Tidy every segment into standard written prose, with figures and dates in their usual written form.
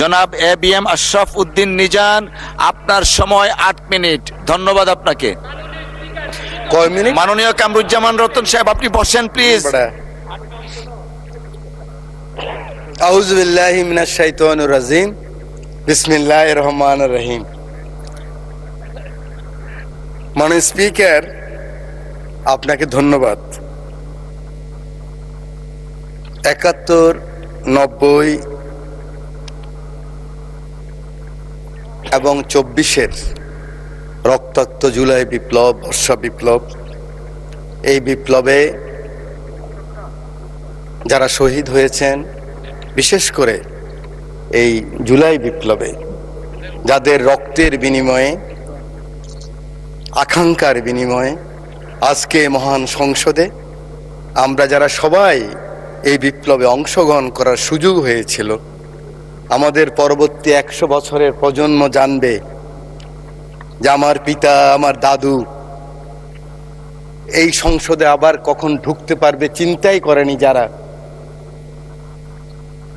জনাব ABM আশরাফ উদ্দিন নিজান, আপনার সময় 8 মিনিট। ধন্যবাদ আপনাকে। কয় মিনিট? মাননীয় কামরুজ্জামান রতন সাহেব, আপনি বসেন প্লিজ। আউযু বিল্লাহি মিনাশ শাইতানির রাজিম, বিসমিল্লাহির রহমানির রহিম। মাননীয় স্পিকার, আপনাকে ধন্যবাদ। 71, 90 এবং 24-এর রক্তাক্ত জুলাই বিপ্লব, বর্ষা বিপ্লব, এই বিপ্লবে যারা শহীদ হয়েছেন, বিশেষ করে এই জুলাই বিপ্লবে যাদের রক্তের বিনিময়ে, আকাঙ্ক্ষার বিনিময়ে আজকে মহান সংসদে আমরা যারা সবাই এই বিপ্লবে অংশগ্রহণ করার সুযোগ হয়েছিল, আমাদের পরবর্তী 100 বছরের প্রজন্ম জানবে যে আমার পিতা, আমার দাদু এই সংসদে আবার কখন ঢুকতে পারবে চিন্তাই করেনি যারা।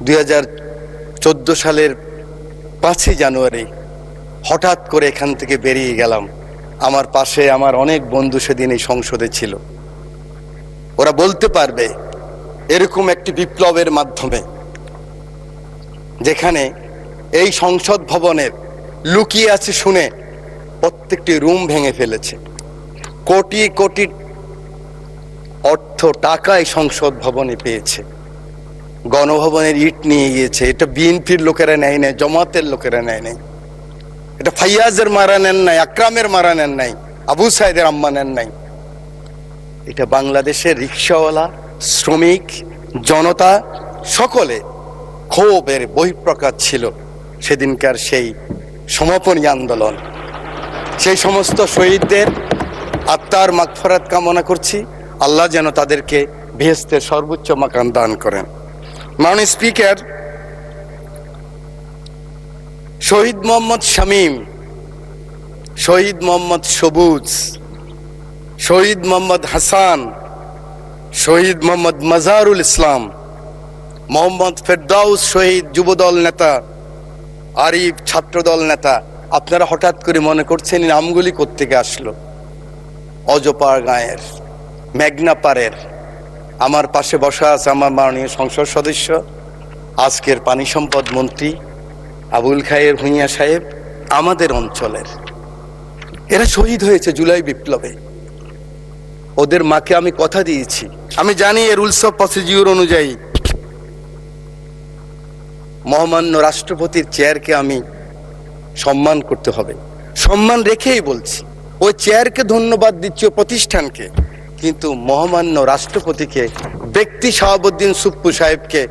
2014 সালের 5ই জানুয়ারি হঠাৎ করে এখান থেকে বেরিয়ে গেলাম। আমার পাশে আমার অনেক বন্ধু সেদিন এই সংসদে ছিল। ওরা বলতে পারবে এরকম একটি বিপ্লবের মাধ্যমে, যেখানে এই সংসদ ভবনের লুকিয়ে আছে শুনে প্রত্যেকটি রুম ভেঙে ফেলেছে, কোটি কোটি অর্থ টাকা এই সংসদ ভবনে পেয়েছে, গণভবনের ইট নিয়ে গিয়েছে। এটা বিএনপির লোকেরা নেয় নাই, জামাতের লোকেরা নেয় নাই, এটা ফাইয়াজের মারা নেন নাই, আকরামের মারা নেন নাই, আবু সাইদের আম্মা নেন নাই। এটা বাংলাদেশের রিক্সাওয়ালা, শ্রমিক, জনতা সকলে ক্ষোভের বহিঃপ্রকাশ ছিল সেদিনকার সেই সমাপনী আন্দোলন। সেই সমস্ত শহীদদের আত্মার মাগফিরাত কামনা করছি। আল্লাহ যেন তাদেরকে বেহেশতের সর্বোচ্চ মাকাম দান করেন। মাননীয় স্পিকার, শহীদ মোহাম্মদ শামীম, শহীদ মোহাম্মদ সবুজ, শহীদ মোহাম্মদ হাসান, শহীদ মোহাম্মদ মাজারুল ইসলাম, মোহাম্মদ ফেরদাউস শহীদ যুবদল নেতা, আরিফ ছাত্রদল নেতা, আপনারা হঠাৎ করে মনে করছেন এই নামগুলি কোত্থেকে আসলো? অজপাড় গাঁয়ের, মেঘনা পাড়ের। আমার পাশে বসা আছে আমার মাননীয় সংসদ সদস্য, আজকের পানি সম্পদ মন্ত্রী আবুল খায়ের ভূঁইয়া সাহেব, আমাদের অঞ্চলের। এরা শহীদ হয়েছে জুলাই বিপ্লবে। ওদের মাকে আমি কথা দিয়েছি, আমি জানি এর রুলস অফ প্রসিডিউর অনুযায়ী মহামান্য রাষ্ট্রপতির চেয়ারকে আমি সম্মান করতে হবে, সম্মান রেখেই বলছি। ওই চেয়ারকে ধন্যবাদ দিচ্ছি, ও প্রতিষ্ঠানকে, কিন্তু মহামান্য রাষ্ট্রপতিকে, ব্যক্তি শাহাবুদ্দিন সুপ্পু সাহেবকে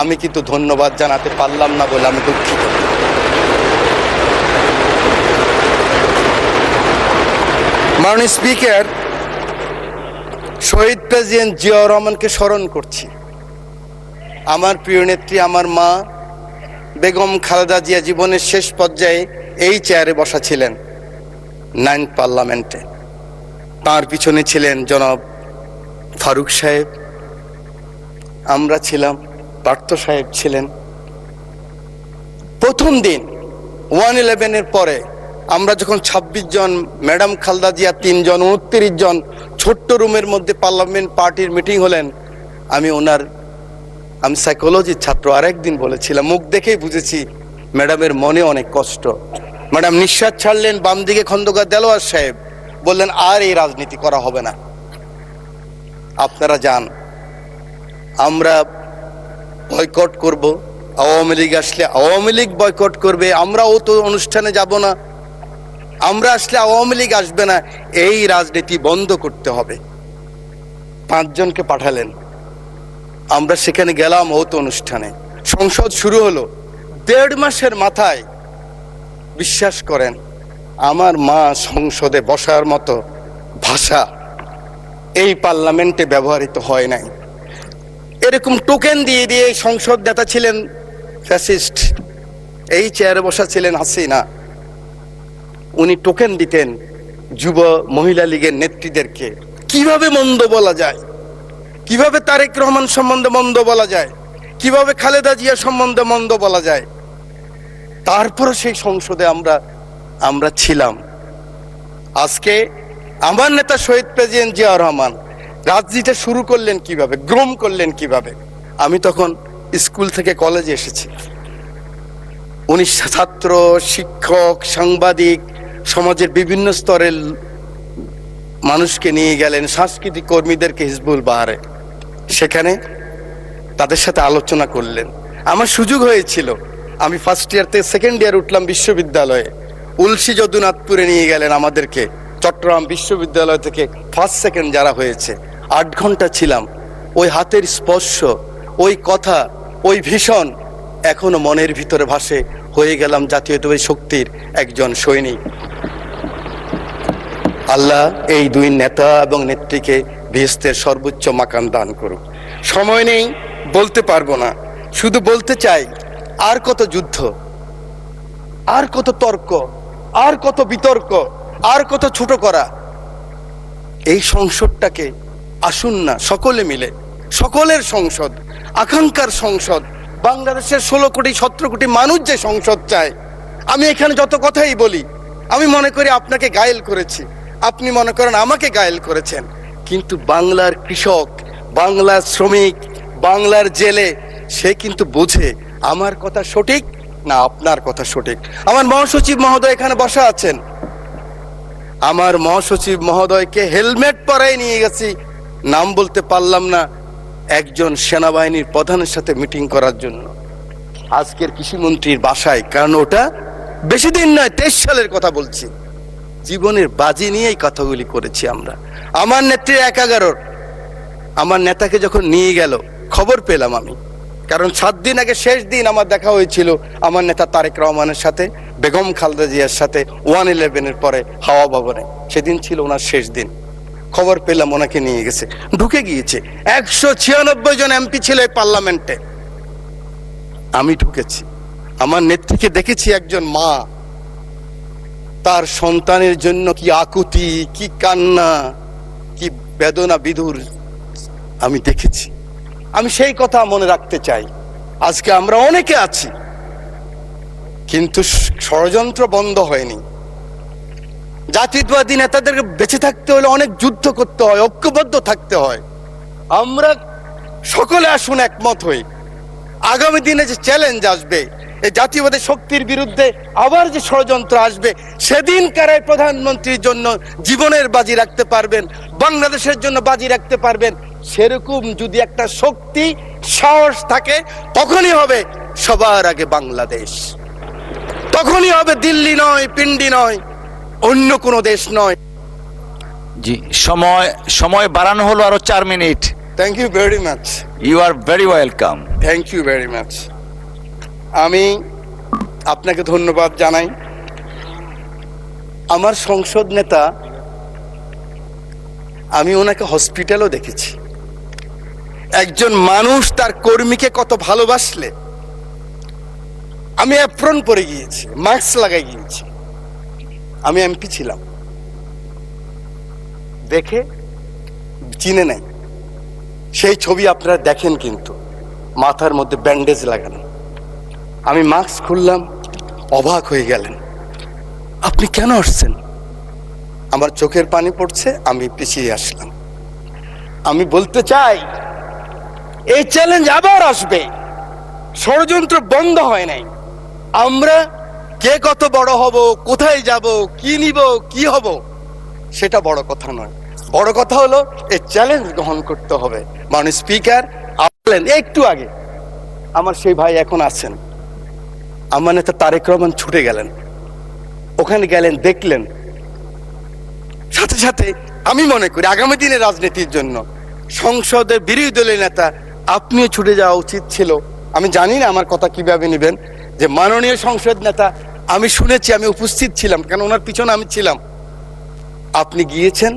আমি কিন্তু ধন্যবাদ জানাতে পারলাম না বলে আমি দুঃখিত। মাননীয় স্পিকার, শহীদ প্রেসিডেন্ট জিয়াউর রহমানকে স্মরণ করছি। আমার প্রিয় নেত্রী, আমার মা বেগম খালেদা জিয়া জীবনের শেষ পর্যায়ে এই চেয়ারে বসা ছিলেন 9th পার্লামেন্টে। তার পিছনে ছিলেন জনাব ফারুক সাহেব, আমরা ছিলাম, পার্থ সাহেব ছিলেন। প্রথম দিন 1/11-এর পরে আমরা যখন 26 জন, ম্যাডাম খালেদা জিয়া 3 জন, 29 জন ছোট্ট রুমের মধ্যে পার্লামেন্ট পার্টির মিটিং হলেন, আমি সাইকোলজির ছাত্র, আরেকদিন বলেছিলাম, মুখ দেখেই বুঝেছি ম্যাডামের মনে অনেক কষ্ট। ম্যাডাম নিঃশ্বাস ছাড়লেন, বাম দিকে খন্দকার দেলোয়ার সাহেব বললেন আর এই রাজনীতি করা হবে না, আপনারা যান, আমরা বয়কট করব। আওয়ামী লীগ আসলে আওয়ামী লীগ বয়কট করবে, আমরাও তো অনুষ্ঠানে যাব না, আমরা আসলে আওয়ামী লীগ আসবে না, এই রাজনীতি বন্ধ করতে হবে। 5 জনকে পাঠালেন, আমরা সেখানে গেলাম ও তো অনুষ্ঠানে। সংসদ শুরু হলো, 1.5 মাসের মাথায় বিশ্বাস করেন আমার মা সংসদে বসার মতো ভাষা এই পার্লামেন্টে ব্যবহৃত হয় নাই। এরকম টোকেন দিয়ে দিয়ে সংসদ নেতা ছিলেন ফ্যাসিস্ট, এই চেয়ারে বসা ছিলেন হাসিনা। উনি টোকেন দিতেন যুব মহিলা লীগের নেত্রীদেরকে। কিভাবে মন্দ বলা যায়, কিভাবে তারেক রহমান সম্বন্ধে মন্দ বলা যায়, কিভাবে খালেদা জিয়া সম্বন্ধে মন্দ বলা যায়। তারপরও সেই সংসদে আমরা ছিলাম। আজকে আমার নেতা শহীদ প্রেসিডেন্ট জিয়াউর রহমান রাজনীতিটা শুরু করলেন কিভাবে, গ্রোম করলেন কিভাবে। আমি তখন স্কুল থেকে কলেজে এসেছি। উনি ছাত্র, শিক্ষক, সাংবাদিক, সমাজের বিভিন্ন স্তরের মানুষকে নিয়ে গেলেন, সাংস্কৃতিক কর্মীদেরকে হিজবুল বাহারে, সেখানে তাদের সাথে আলোচনা করলেন। আমার সুযোগ হয়েছিল, আমি ফার্স্ট ইয়ার থেকে সেকেন্ড ইয়ার উঠলাম বিশ্ববিদ্যালয়ে। উলসি যদুনাথপুরে নিয়ে গেলেন আমাদেরকে, চট্টগ্রাম বিশ্ববিদ্যালয় থেকে ফার্স্ট সেকেন্ড যারা হয়েছে। 8 ঘন্টা ছিলাম। ওই হাতের স্পর্শ, ওই কথা, ওই ভীষণ এখনো মনের ভিতরে ভাসে। হয়ে গেলাম জাতীয়তাবাদী শক্তির একজন সৈনিক। আল্লাহ এই দুই নেতা এবং নেত্রীকে বেহেশতের সর্বোচ্চ মাকাম দান করুক। সময় নেই, বলতে পারবো না, শুধু বলতে চাই, আর কত যুদ্ধ, আর কত তর্ক, আর কত বিতর্ক, আর কত ছোট করা। এই সংসদটাকে আসুন না সকলে মিলে, সকলের সংসদ, আকাঙ্ক্ষার সংসদ, বাংলাদেশের 16 কোটি 17 কোটি মানুষ যে সংসদ চায়। আমি এখানে যত কথাই বলি, আমি মনে করি আপনাকে ঘায়েল করেছি, আপনি মনে করেন আমাকে ঘায়েল করেছেন, কিন্তু বাংলার কৃষক, বাংলার শ্রমিক, বাংলার জেলে, সে কিন্তু বোঝে আমার কথা সঠিক না আপনার কথা সঠিক। আমার মহাসচিব মহোদয় এখানে বসা আছেন। আমার মহাসচিব মহোদয়কে হেলমেট পরাই নিয়ে গেছি, নাম বলতে পারলাম না, একজন সেনাবাহিনীর প্রধানের সাথে মিটিং করার জন্য আজকের কৃষিমন্ত্রীর বাসায়। কারণ ওটা বেশি দিন নয়, 23 সালের কথা বলছি। জীবনের বাজি নিয়েই কথাগুলি করেছি আমরা। আমার নেত্রী 11 আমার নেতাকে যখন নিয়ে গেল, খবর পেলাম আমি, কারণ 7 দিন আগে শেষ দিন আমার দেখা হয়েছিল আমার নেতা তারেক রহমানের সাথে, বেগম খালেদা জিয়ার সাথে 111-এর পরে হাওয়া ভবনে। সেদিন ছিল ওনার শেষ দিন। খবর পেলাম ওনাকে নিয়ে গেছে, ঢুকে গিয়েছে। 196 জন এমপি ছিল এই পার্লামেন্টে। আমি ঢুকেছি, আমার নেত্রীকে দেখেছি, একজন মা, তার সন্তানের জন্য কি আকুতি, কি কান্না, কি বেদনা বিধুর আমি দেখেছি। আমি সেই কথা মনে রাখতে চাই। আজকে আমরা অনেকে আছি, কিন্তু ষড়যন্ত্র বন্ধ হয়নি। জাতীয়তাবাদী নেতাদেরকে বেঁচে থাকতে হলে অনেক যুদ্ধ করতে হয়, ঐক্যবদ্ধ থাকতে হয়। আমরা সকলে আসুন একমত হই। আগামী দিনে যে চ্যালেঞ্জ আসবে, এই জাতীয়বাদী শক্তির বিরুদ্ধে আবার যে ষড়যন্ত্র আসবে, সেদিন কারাই প্রধানমন্ত্রীর জন্য জীবনের বাজি রাখতে পারবেন, বাংলাদেশের জন্য বাজি রাখতে পারবেন, সেরকম যদি একটা শক্তি, সাহস থাকে, তখনই হবে সবার আগে বাংলাদেশ। তখনই হবে দিল্লি নয়, পিন্ডি নয়, অন্য কোনো দেশ নয়। জি, সময় বাড়ানো হলো আরো 4 minute. Thank you very much. You are very welcome. Thank you very much. আমি আপনাকে ধন্যবাদ জানাই। আমার সংসদ নেতা, আমি ওনাকে হসপিটালও দেখেছি। একজন মানুষ তার কর্মীকে কত ভালোবাসলে, আমি অ্যাপ্রন পরে গিয়েছি, মাস্ক লাগাই গিয়েছি। আমি এমপি ছিলাম, দেখে চিনে নাই। সেই ছবি আপনারা দেখেন, কিন্তু মাথার মধ্যে ব্যান্ডেজ লাগানো। আমি মাস্ক খুললাম, অবাক হয়ে গেলেন, আপনি কেন আসছেন? আমার চোখের পানি পড়ছে, আমি পিছিয়ে আসলাম। আমি বলতে চাই, এই চ্যালেঞ্জ আবার আসবে, ষড়যন্ত্র বন্ধ হয় নাই। আমরা কে কত বড় হব, কোথায় যাব, কি নিব, কি হব, সেটা বড় কথা নয়। বড় কথা হলো এই চ্যালেঞ্জ গ্রহণ করতে হবে। মাননীয় স্পিকার বলেন, একটু আগে আমার সেই ভাই এখন আছেন, আমার নেতা তারেক রহমান ছুটে গেলেন, ওখানে গেলেন, দেখলেন। সাথে সাথে আমি মনে করি আগামী দিনের রাজনীতির জন্য সংসদের বিরোধী দলের নেতা আপনিও ছুটে যাওয়া উচিত ছিল। আমি জানি না আমার কথা কিভাবে নেবেন, যে মাননীয় সংসদ নেতা, আমি শুনেছি, আমি উপস্থিত ছিলাম, কারণ ওনার পিছনে আমি ছিলাম। আপনি গিয়েছেন,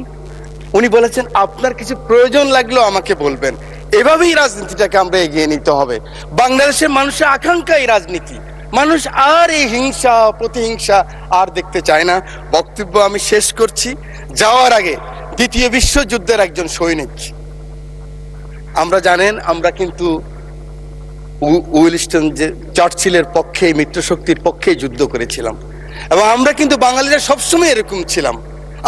উনি বলেছেন আপনার কিছু প্রয়োজন লাগলেও আমাকে বলবেন। এভাবেই রাজনীতিটাকে আমরা এগিয়ে নিতে হবে। বাংলাদেশের মানুষের আকাঙ্ক্ষা এই রাজনীতি। মানুষ আর এই হিংসা, প্রতিহিংসা আর দেখতে চায় না। বক্তব্য আমি শেষ করছি। যাওয়ার আগে, দ্বিতীয় বিশ্বযুদ্ধের একজন সৈনিক, আমরা জানেন, আমরা কিন্তু উইলস্টন যে চার্চিলের পক্ষে, মিত্রশক্তির পক্ষে যুদ্ধ করেছিলাম। এবং আমরা কিন্তু বাঙালিরা সবসময় এরকম ছিলাম।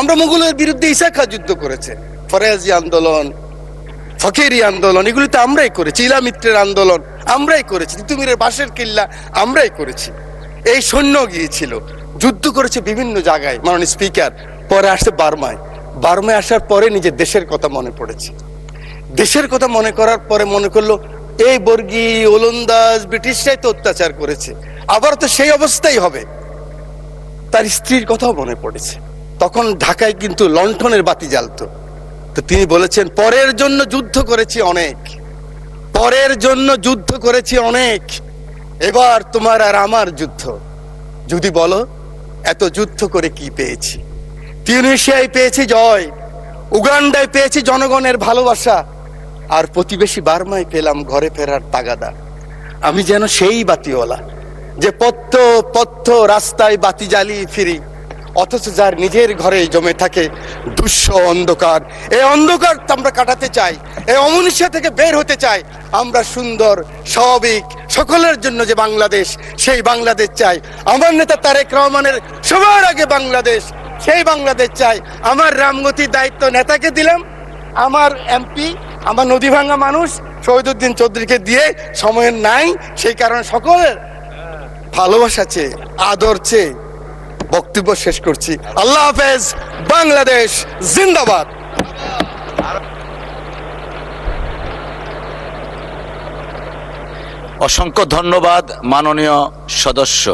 আমরা মুঘলের বিরুদ্ধে ঈসা খাঁ যুদ্ধ করেছে, ফরাজি আন্দোলন, ফকিরি আন্দোলন, এগুলি তো আমরাই করেছি। ইলামিত্রের আন্দোলন আমরাই করেছি, তিতুমিরের বাঁশের কিল্লা আমরাই করেছি। এই সৈন্য গিয়েছিল, যুদ্ধ করেছে বিভিন্ন জায়গায় মাননীয় স্পিকার। পরে আসছে বার্মায়। বার্মায় আসার পরে নিজের দেশের কথা মনে পড়েছে। দেশের কথা মনে করার পরে মনে করলো এই বর্গী ওলন্দাজ ব্রিটিশরাই তো অত্যাচার করেছে, আবার তো সেই অবস্থাই হবে। তার স্ত্রীর কথাও মনে পড়েছে। তখন ঢাকায় কিন্তু লণ্ঠনের বাতি জ্বালতো। তো তিনি বলেছেন, পরের জন্য যুদ্ধ করেছি অনেক, পরের জন্য যুদ্ধ করেছি অনেক, এবার তোমার আর আমার যুদ্ধ। যদি বলো এত যুদ্ধ করে কি পেয়েছি? তিউনিসিয়ায় পেয়েছি জয়, উগান্ডায় পেয়েছি জনগণের ভালোবাসা, আর প্রতিবেশী বার্মায় পেলাম ঘরে ফেরার তাগাদা। আমি যেন সেই বাতিওয়ালা যে পথ পথ রাস্তায় বাতি জ্বালিয়ে ফিরি, অথচ যার নিজের ঘরে জমে থাকে দুঃস্ব অন্ধকার। এই অন্ধকার আমরা কাটাতে চাই, এই অমনুষ্য থেকে বের হতে চাই। আমরা সুন্দর স্বাভাবিক সকলের জন্য যে বাংলাদেশ, সেই বাংলাদেশ চাই। আমার নেতা তারেক রহমানের সবার আগে বাংলাদেশ, সেই বাংলাদেশ চাই। আমার রামগতির দায়িত্ব নেতাকে দিলাম, আমার এমপি, আমার নদী ভাঙ্গা মানুষ শহীদুদ্দিন চৌধুরীকে দিয়ে সময় নাই। সেই কারণে সকলের ভালোবাসা চেয়ে, আদর চেয়ে বক্তব্য শেষ করছি। আল্লাহ হাফেজ, বাংলাদেশ জিন্দাবাদ। অসংখ্য ধন্যবাদ মাননীয় সদস্য।